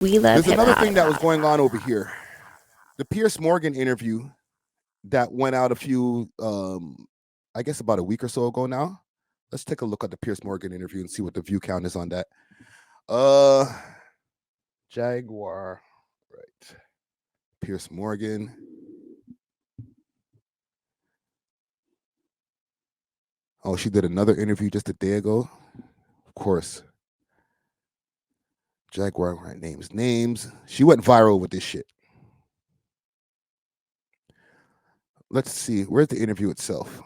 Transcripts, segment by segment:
We love There's another hip-hop. thing that was going on over here. The Piers Morgan interview that went out a few, I guess about a week or so ago now. Let's take a look at the Piers Morgan interview and see what the view count is on that. Jaguar, right. Piers Morgan. Oh, she did another interview just a day ago. Of course. Jaguar Wright names. She went viral with this shit. Let's see. Where's the interview itself?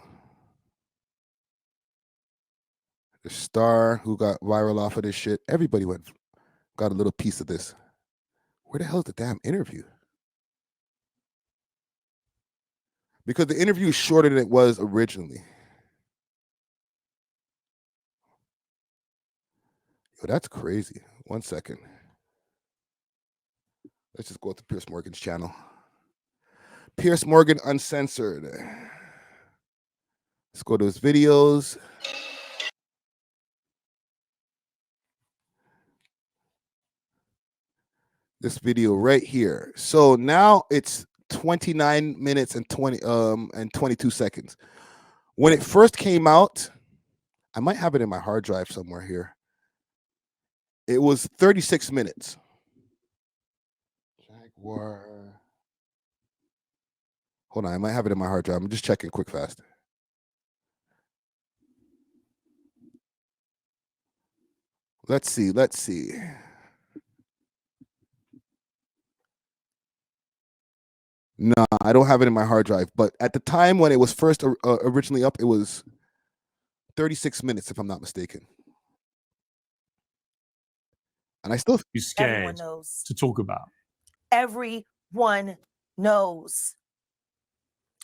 The star who got viral off of this shit. Everybody got a little piece of this. Where the hell is the damn interview? Because the interview is shorter than it was originally. Yo, that's crazy. 1 second. Let's just go to Piers Morgan's channel. Piers Morgan Uncensored. Let's go to his videos. This video right here. So now it's 29 minutes and 22 seconds. When it first came out, I might have it in my hard drive somewhere here. It was 36 minutes. Jaguar. Hold on, I might have it in my hard drive. I'm just checking quick fast. Let's see. No, I don't have it in my hard drive. But at the time when it was first originally up, it was 36 minutes, if I'm not mistaken. And I still be scared to talk about. Everyone knows.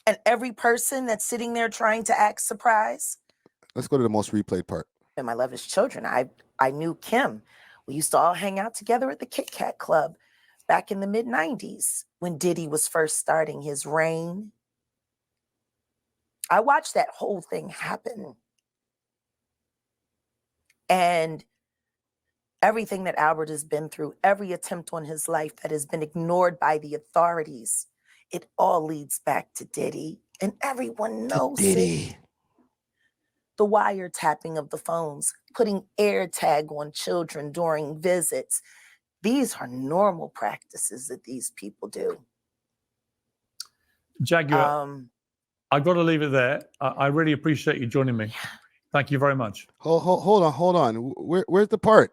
And every person that's sitting there trying to act surprised. Let's go to the most replayed part. And I love his children. I knew Kim. We used to all hang out together at the Kit Kat Club back in the mid-90s when Diddy was first starting his reign. I watched that whole thing happen. And everything that Albert has been through, every attempt on his life that has been ignored by the authorities, it all leads back to Diddy. And everyone knows it. The wiretapping of the phones, putting air tag on children during visits. These are normal practices that these people do. Jaguar, I've got to leave it there. I really appreciate you joining me. Thank you very much. Hold on. Where's the part?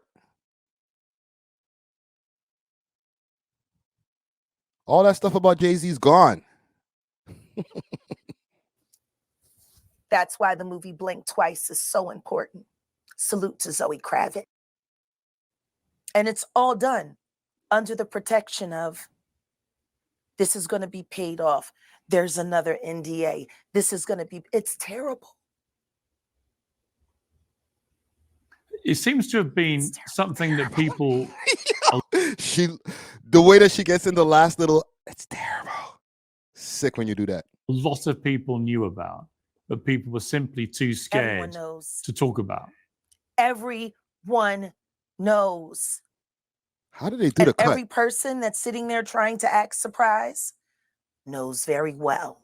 All that stuff about Jay-Z's gone. That's why the movie Blink Twice is so important. Salute to Zoe Kravitz. And it's all done under the protection of this is going to be paid off. There's another NDA. This is going to be, it's terrible. It seems to have been something that people... The way that she gets in the last little, it's terrible. Sick when you do that. A lot of people knew about, but people were simply too scared to talk about. Everyone knows. How do they do the cut? Every person that's sitting there trying to act surprised knows very well.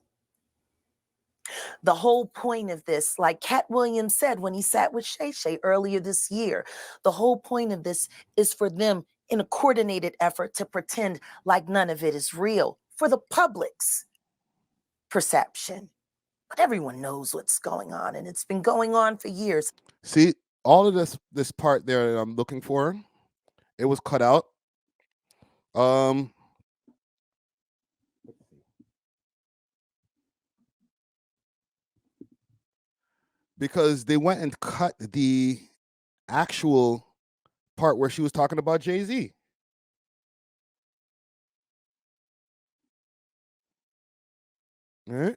The whole point of this, like Cat Williams said when he sat with Shay Shay earlier this year, the whole point of this is for them in a coordinated effort to pretend like none of it is real for the public's perception. But everyone knows what's going on, and it's been going on for years. See, all of this part there that I'm looking for, it was cut out. Because they went and cut the actual part where she was talking about Jay-Z. All right.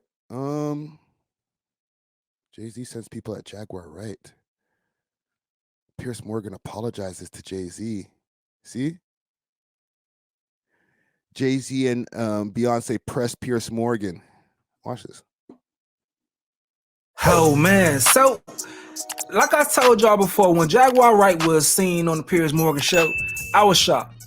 Jay-Z sends people at Jaguar Wright. Piers Morgan apologizes to Jay-Z. See? Jay-Z and Beyonce press Piers Morgan. Watch this. Oh man, so like I told y'all before, when Jaguar Wright was seen on the Piers Morgan show, I was shocked.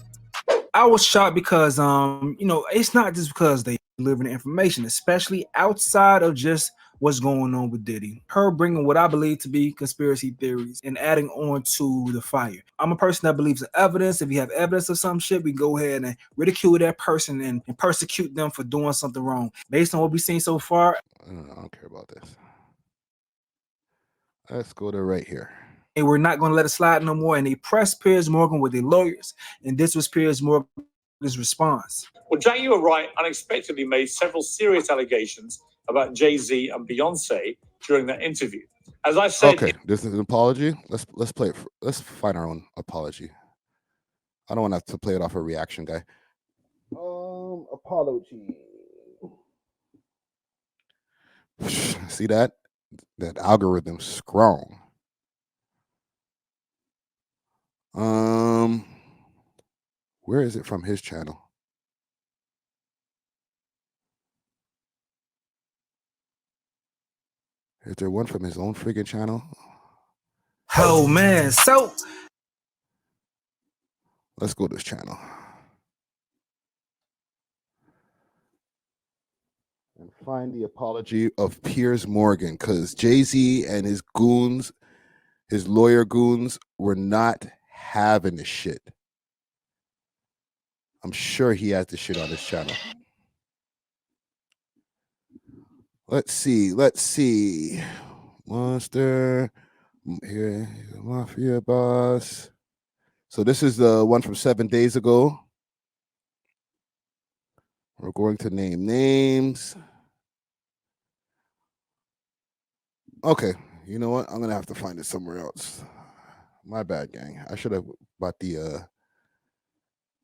I was shocked because it's not just because they delivering the information, especially outside of just what's going on with Diddy. Her bringing what I believe to be conspiracy theories and adding on to the fire. I'm a person that believes in evidence. If you have evidence of some shit, we go ahead and ridicule that person and persecute them for doing something wrong. Based on what we've seen so far, I don't care about this. Let's go to right here. and we're not going to let it slide no more. And they pressed Piers Morgan with their lawyers, and this was Piers Morgan's response. Well, JAGUAR WRIGHT unexpectedly made several serious allegations about Jay-Z and Beyonce during that interview. As I said, Okay, this is an apology. Let's play it. Let's find our own apology. I don't want to play it off a reaction guy. Apology. See that? That algorithm's strong. Where is it from his channel? Is there one from his own friggin' channel? Oh man, so Let's go to this channel. And find the apology of Piers Morgan, because Jay-Z and his goons, his lawyer goons, were not having this shit. I'm sure he has this shit on his channel. Let's see. Monster. Here, Mafia Boss. So this is the one from 7 days ago. We're going to name names. Okay, you know what? I'm gonna have to find it somewhere else. My bad, gang. I should have bought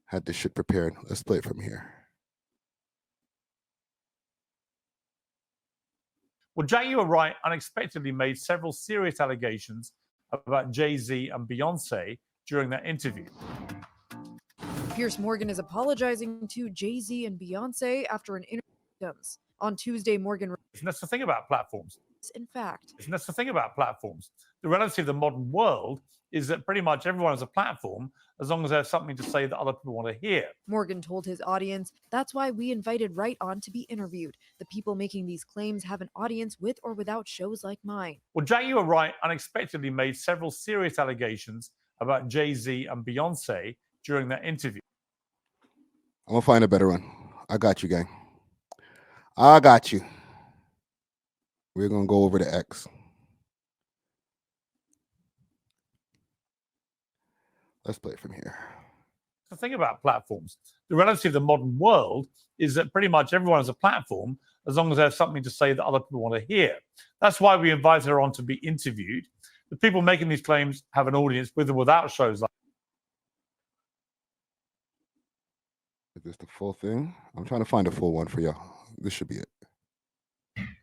had this shit prepared. Let's play it from here. well, JAGUAR WRIGHT unexpectedly made several serious allegations about Jay-Z and Beyonce during that interview. Piers Morgan is apologizing to Jay-Z and Beyonce after an interview. On Tuesday, Morgan. And that's the thing about platforms. In fact, And that's the thing about platforms. The reality of the modern world is that pretty much everyone has a platform as long as they have something to say that other people want to hear. Morgan told his audience, "That's why we invited Wright on to be interviewed. The people making these claims have an audience with or without shows like mine." Well, JAGUAR WRIGHT unexpectedly made several serious allegations about Jay-Z and Beyonce during that interview. I'm gonna find a better one. I got you, gang. I got you. We're gonna go over to X. Let's play it from here. The thing about platforms, the reality of the modern world is that pretty much everyone has a platform as long as they have something to say that other people want to hear. That's why we invited her on to be interviewed. The people making these claims have an audience with or without shows like. Is this the full thing? I'm trying to find a full one for y'all. This should be it.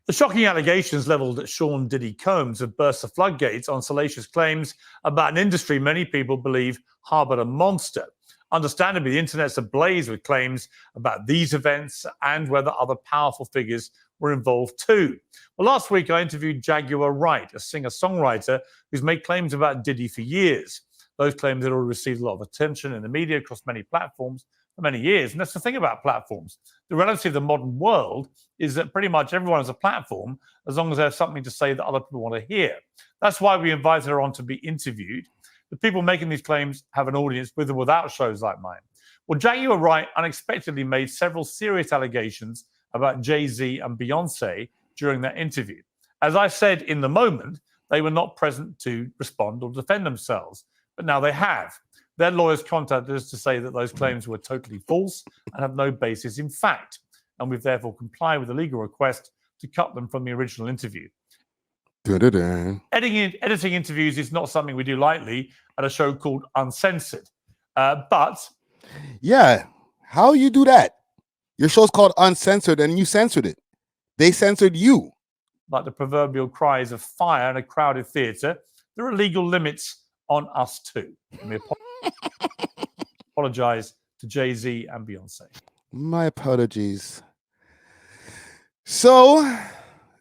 The shocking allegations leveled at Sean Diddy Combs have burst the floodgates on salacious claims about an industry many people believe harbored a monster. Understandably, the internet's ablaze with claims about these events and whether other powerful figures were involved too. Well, last week I interviewed JAGUAR WRIGHT, a singer-songwriter who's made claims about Diddy for years. Those claims had already received a lot of attention in the media across many platforms for many years. And that's the thing about platforms. The reality of the modern world is that pretty much everyone has a platform as long as they have something to say that other people want to hear. That's why we invited her on to be interviewed. The people making these claims have an audience with or without shows like mine. Well, JAGUAR WRIGHT unexpectedly made several serious allegations about Jay-Z and Beyonce during that interview. As I said in the moment, they were not present to respond or defend themselves, but now they have. Their lawyers contacted us to say that those claims were totally false and have no basis in fact, and we've therefore complied with the legal request to cut them from the original interview. Editing interviews is not something we do lightly at a show called Uncensored. But yeah, how you do that? Your show's called Uncensored and you censored it. They censored you. Like the proverbial cries of fire in a crowded theatre, there are legal limits on us too. Let me apologize to Jay-Z and Beyonce. My apologies. So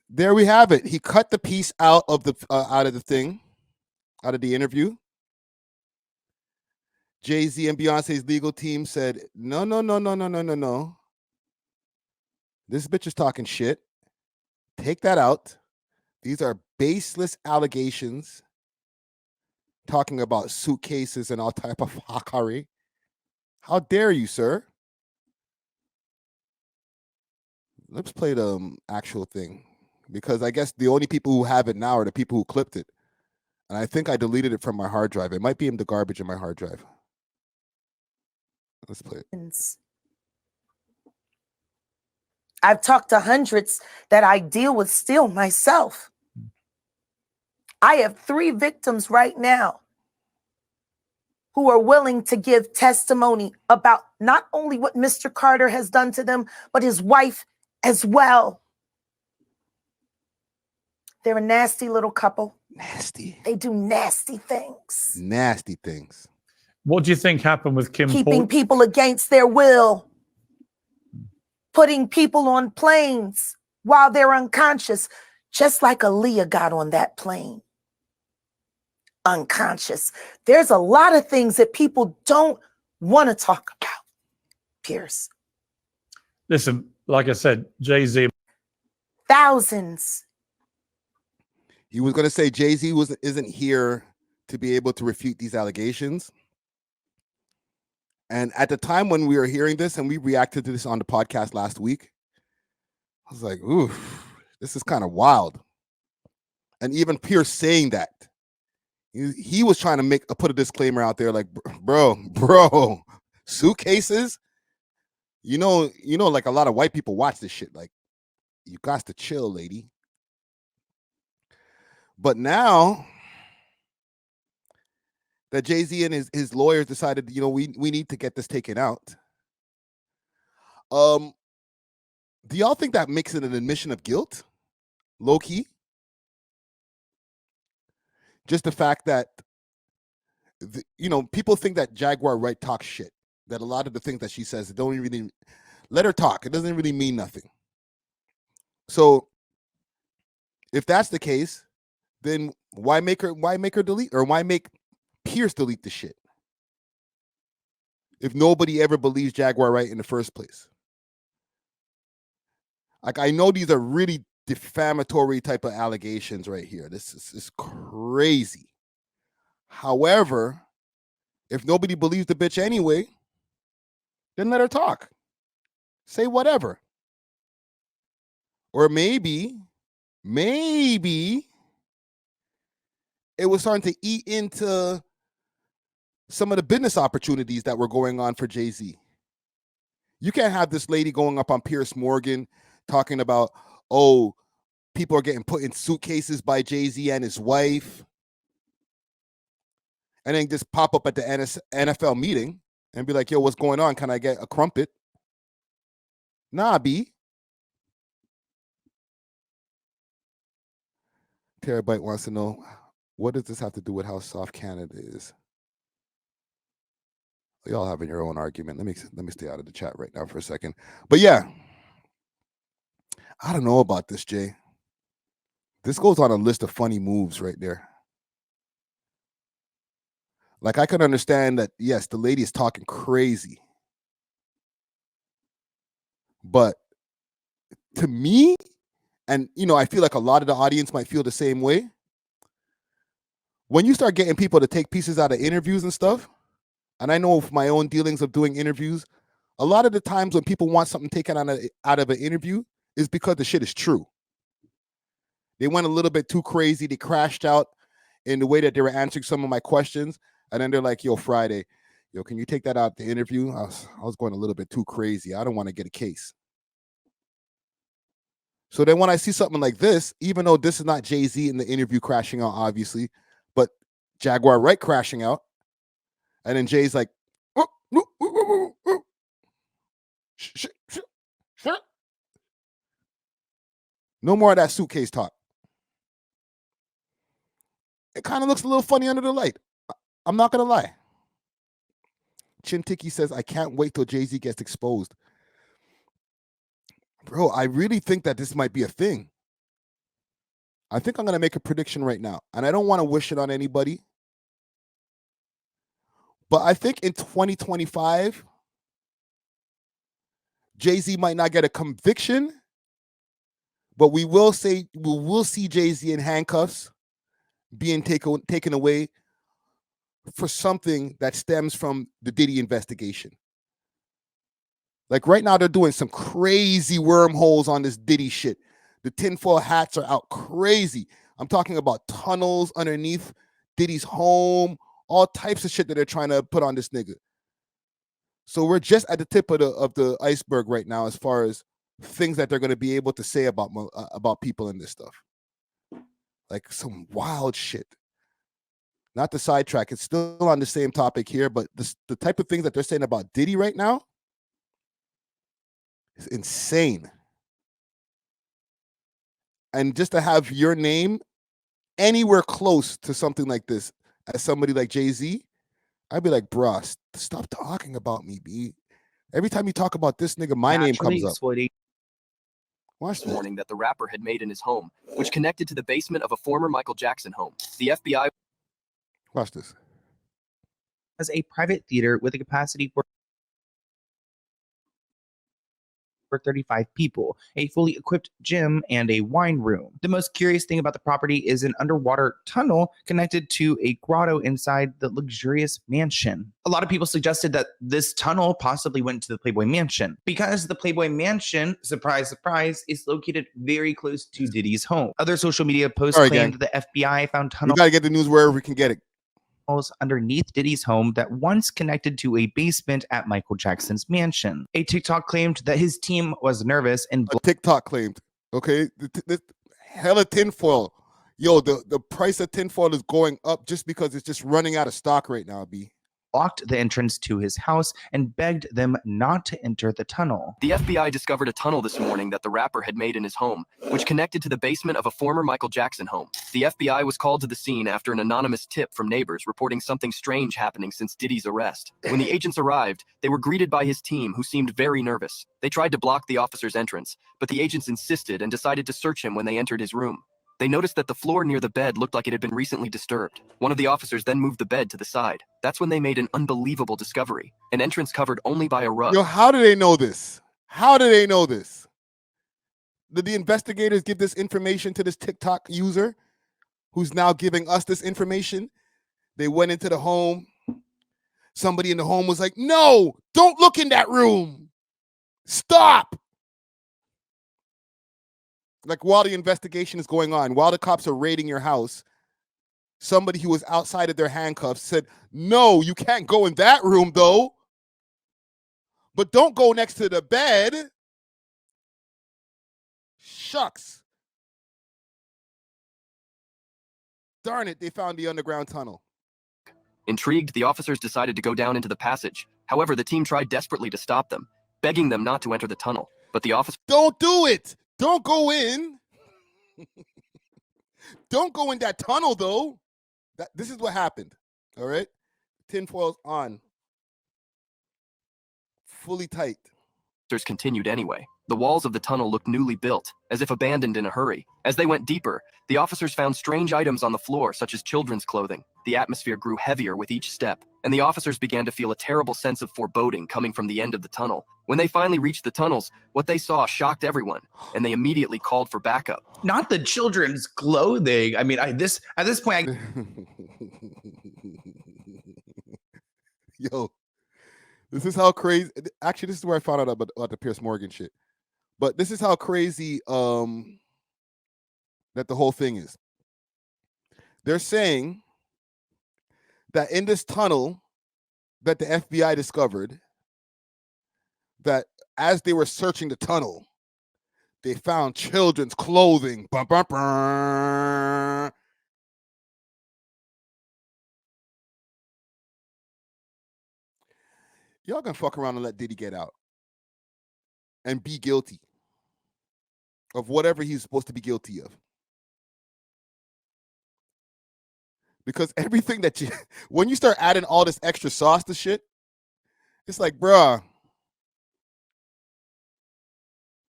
there we have it. He cut the piece out of the thing, out of the interview, Jay-Z and Beyonce's legal team said, no. This bitch is talking shit. Take that out. These are baseless allegations talking about suitcases and all type of hackery. How dare you, sir? Let's play the actual thing, because I guess the only people who have it now are the people who clipped it. And I think I deleted it from my hard drive. It might be in the garbage in my hard drive. Let's play it. I've talked to hundreds that I deal with still myself. I have 3 victims right now who are willing to give testimony about not only what Mr. Carter has done to them, but his wife as well. They're a nasty little couple. Nasty. They do nasty things. Nasty things. What do you think happened with Kim Keeping Paul? people against their will. Putting people on planes while they're unconscious, just like Aaliyah got on that plane. Unconscious. There's a lot of things that people don't want to talk about, Pierce. Listen, like I said, Jay-Z. Thousands. He was going to say Jay-Z isn't here to be able to refute these allegations. And at the time when we were hearing this and we reacted to this on the podcast last week, I was like, ooh, this is kind of wild. And even Pierce saying that, he was trying to put a disclaimer out there like, bro, suitcases? You know, like a lot of white people watch this shit. Like, you got to chill, lady. But now that Jay-Z and his lawyers decided, we need to get this taken out. Do y'all think that makes it an admission of guilt? Low key? Just the fact that, people think that Jaguar Wright talks shit. That a lot of the things that she says, don't really let her talk. It doesn't really mean nothing. So if that's the case, then why make her delete, or why make Pierce delete the shit if nobody ever believes Jaguar Wright in the first place? Like, I know these are really defamatory type of allegations right here. This is crazy. However, if nobody believes the bitch anyway, then let her talk. Say whatever. Or maybe it was starting to eat into some of the business opportunities that were going on for Jay-Z. You can't have this lady going up on Piers Morgan talking about, oh, people are getting put in suitcases by Jay-Z and his wife, and then just pop up at the NFL meeting and be like, yo, what's going on? Can I get a crumpet? Nah, B. Terabyte wants to know, what does this have to do with how soft Canada is? Y'all having your own argument. Let me stay out of the chat right now for a second. But yeah, I don't know about this, Jay. This goes on a list of funny moves right there. Like, I can understand that, yes, the lady is talking crazy. But to me, and, I feel like a lot of the audience might feel the same way. When you start getting people to take pieces out of interviews and stuff, and I know of my own dealings of doing interviews, a lot of the times when people want something taken out of an interview is because the shit is true. They went a little bit too crazy. They crashed out in the way that they were answering some of my questions. And then they're like, yo, Friday, can you take that out the interview? I was going a little bit too crazy. I don't want to get a case. So then when I see something like this, even though this is not Jay-Z in the interview crashing out, obviously, but Jaguar Wright crashing out, and then Jay's like, no more of that suitcase talk. It kind of looks a little funny under the light. I'm not going to lie. Chintiki says, I can't wait till Jay-Z gets exposed. Bro, I really think that this might be a thing. I think I'm going to make a prediction right now. And I don't want to wish it on anybody. But I think in 2025, Jay-Z might not get a conviction, but we will see Jay-Z in handcuffs being taken away for something that stems from the Diddy investigation. Like right now, they're doing some crazy wormholes on this Diddy shit. The tinfoil hats are out crazy. I'm talking about tunnels underneath Diddy's home, all types of shit that they're trying to put on this nigga. So we're just at the tip of the iceberg right now as far as things that they're going to be able to say about people in this stuff. Like some wild shit. Not to sidetrack, it's still on the same topic here, but the type of things that they're saying about Diddy right now is insane. And just to have your name anywhere close to something like this as somebody like Jay-Z, I'd be like, bruh, stop talking about me, B. Every time you talk about this nigga, my name comes up. Watch this. Warning that the rapper had made in his home, which connected to the basement of a former Michael Jackson home. The FBI. Watch this. As a private theater with a capacity for 35 people, a fully equipped gym, and a wine room. The most curious thing about the property is an underwater tunnel connected to a grotto inside the luxurious mansion. A lot of people suggested that this tunnel possibly went to the Playboy Mansion because the Playboy Mansion, surprise, surprise, is located very close to Diddy's home. Other social media posts claimed that the FBI found tunnels. We gotta get the news wherever we can get it. Underneath Diddy's home that once connected to a basement at Michael Jackson's mansion. A TikTok claimed that his team was nervous and TikTok claimed, okay, hella tinfoil. Yo, the price of tinfoil is going up just because it's just running out of stock right now, B. Blocked the entrance to his house and begged them not to enter the tunnel. The FBI discovered a tunnel this morning that the rapper had made in his home, which connected to the basement of a former Michael Jackson home. The FBI was called to the scene after an anonymous tip from neighbors reporting something strange happening since Diddy's arrest. When the agents arrived, they were greeted by his team, who seemed very nervous. They tried to block the officer's entrance, but the agents insisted and decided to search him when they entered his room. They noticed that the floor near the bed looked like it had been recently disturbed. One of the officers then moved the bed to the side. That's when they made an unbelievable discovery. An entrance covered only by a rug. Yo, how do they know this? How do they know this? Did the investigators give this information to this TikTok user who's now giving us this information? They went into the home. Somebody in the home was like, no, don't look in that room. Stop. Like while the investigation is going on, while the cops are raiding your house, somebody who was outside of their handcuffs said, no, you can't go in that room though. But don't go next to the bed. Shucks. Darn it, they found the underground tunnel. Intrigued, the officers decided to go down into the passage. However, the team tried desperately to stop them, begging them not to enter the tunnel. But the officers... Don't do it. Don't go in. Don't go in that tunnel, though. This is what happened. All right? Tinfoil's on. Fully tight. Continued anyway. The walls of the tunnel looked newly built, as if abandoned in a hurry. As they went deeper, the officers found strange items on the floor, such as children's clothing. The atmosphere grew heavier with each step, and the officers began to feel a terrible sense of foreboding coming from the end of the tunnel. When they finally reached the tunnels, what they saw shocked everyone, and they immediately called for backup. Not the children's clothing. I mean, at this point, Yo, this is how crazy. Actually, this is where I found out about the Piers Morgan shit. But this is how crazy that the whole thing is. They're saying that in this tunnel that the FBI discovered, that as they were searching the tunnel, they found children's clothing. Bum, bum, bum. Y'all gonna fuck around and let Diddy get out and be guilty of whatever he's supposed to be guilty of. Because everything that when you start adding all this extra sauce to shit, it's like, bruh,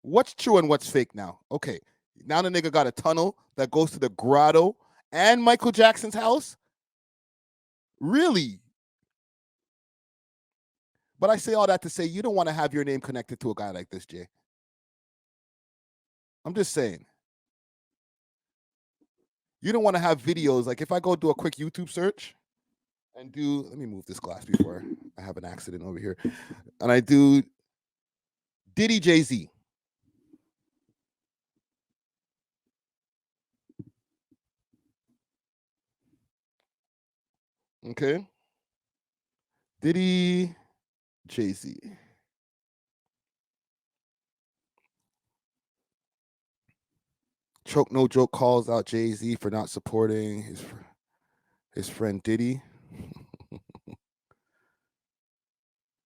what's true and what's fake now? Okay, now the nigga got a tunnel that goes to the grotto and Michael Jackson's house? Really? But I say all that to say you don't want to have your name connected to a guy like this, Jay. I'm just saying. You don't want to have videos. Like if I go do a quick YouTube search and do, let me move this glass before I have an accident over here. And I do Diddy Jay-Z. Okay. Diddy Jay-Z. Choke No Joke calls out Jay-Z for not supporting his friend Diddy.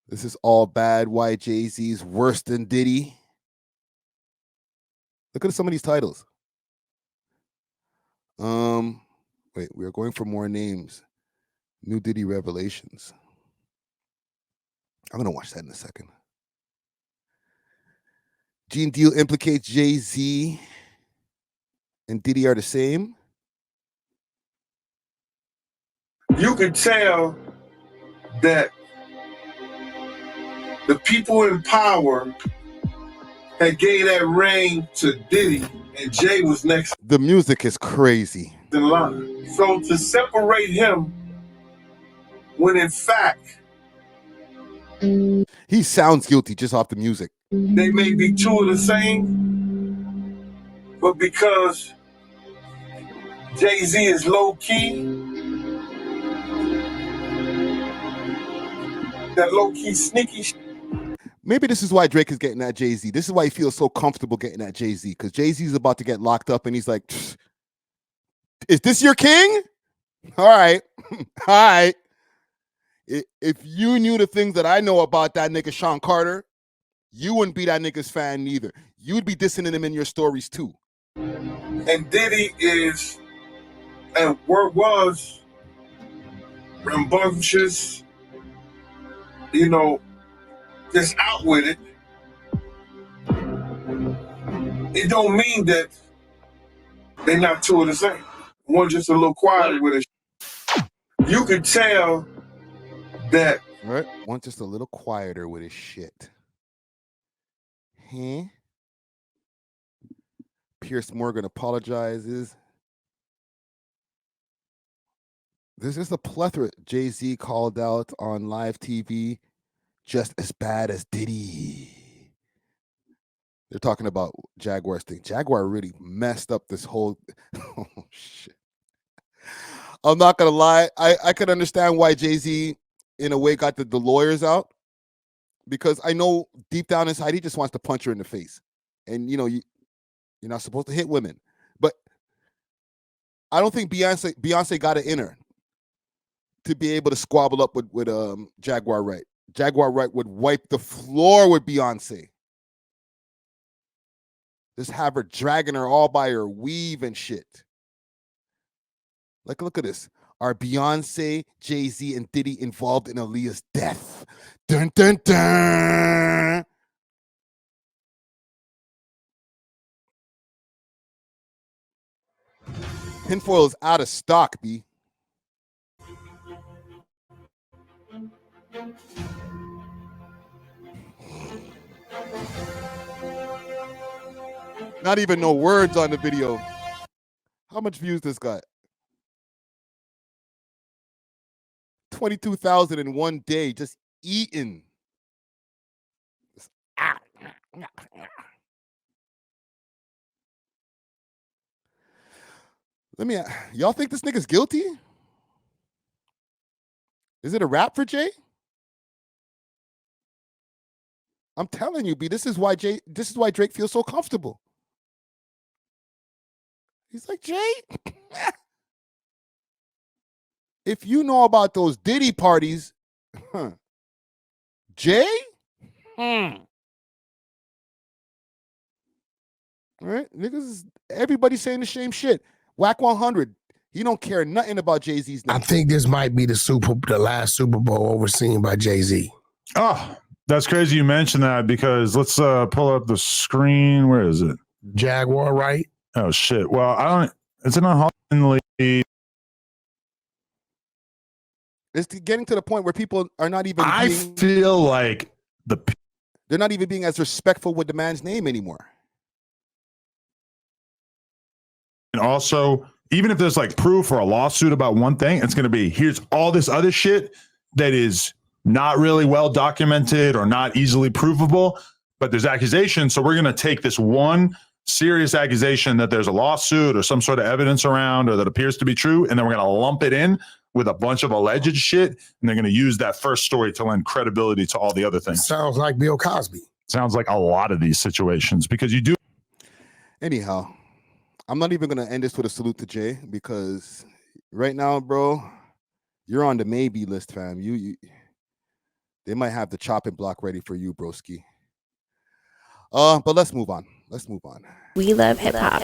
This is all bad. Why Jay-Z's worse than Diddy? Look at some of these titles. Wait, we are going for more names. New Diddy revelations. I'm gonna watch that in a second. Gene Deal implicates Jay-Z and Diddy are the same. You could tell that the people in power had gave that ring to Diddy, and Jay was next The music is crazy. in line. So to separate him, when in fact He sounds guilty just off the music. they may be two of the same, but because Jay-Z is low-key, that low-key sneaky shit. Maybe this is why Drake is getting at Jay-Z. This is why he feels so comfortable getting at Jay-Z, because Jay-Z's about to get locked up and he's like, is this your king? All right. All right. If you knew the things that I know about that nigga Sean Carter, you wouldn't be that nigga's fan neither. You'd be dissing him in your stories too. And Diddy is, and was rambunctious, you know, just out with it. It don't mean that they're not two of the same. One just a little quieter with it. You could tell that. Right? One just a little quieter with his shit. Huh? Pierce Morgan apologizes. There's just a plethora. Jay-Z called out on live TV, just as bad as Diddy. They're talking about Jaguar's thing. Jaguar really messed up this whole. Oh, shit. I'm not going to lie. I could understand why Jay-Z, in a way, got the lawyers out. Because I know deep down inside, he just wants to punch her in the face. And, you know, you're not supposed to hit women. But I don't think Beyonce got it in her to be able to squabble up with Jaguar Wright. Jaguar Wright would wipe the floor with Beyonce. Just have her dragging her all by her weave and shit. Like, look at this. Are Beyonce, Jay-Z, and Diddy involved in Aaliyah's death? Dun, dun, dun. Tinfoil is out of stock, B. Not even no words on the video. How much views this got? 22,000 in one day, just eating. Y'all think this nigga's guilty? Is it a rap for Jay? I'm telling you, B, this is why Drake feels so comfortable. He's like, Jay, if you know about those Diddy parties, Jay? Right? Niggas, everybody's saying the same shit. Whack 100. He don't care nothing about Jay-Z's name. I think this might be the last Super Bowl overseen by Jay-Z. Oh, that's crazy you mentioned that, because let's pull up the screen. Where is it? Jaguar Wright. Oh shit. Well, I don't. It's in a league. It's getting to the point where people are not even. I feel like they're not even being as respectful with the man's name anymore. And also, even if there's like proof or a lawsuit about one thing, it's going to be here's all this other shit that is not really well documented or not easily provable, but there's accusations. So we're going to take this one serious accusation that there's a lawsuit or some sort of evidence around or that appears to be true, and then we're going to lump it in with a bunch of alleged shit, and they're going to use that first story to lend credibility to all the other things. Sounds like Bill Cosby. Sounds like a lot of these situations because you do. Anyhow, I'm not even going to end this with a salute to Jay because right now, bro, you're on the maybe list, fam. They might have the chopping block ready for you, broski. But let's move on. We love hip hop.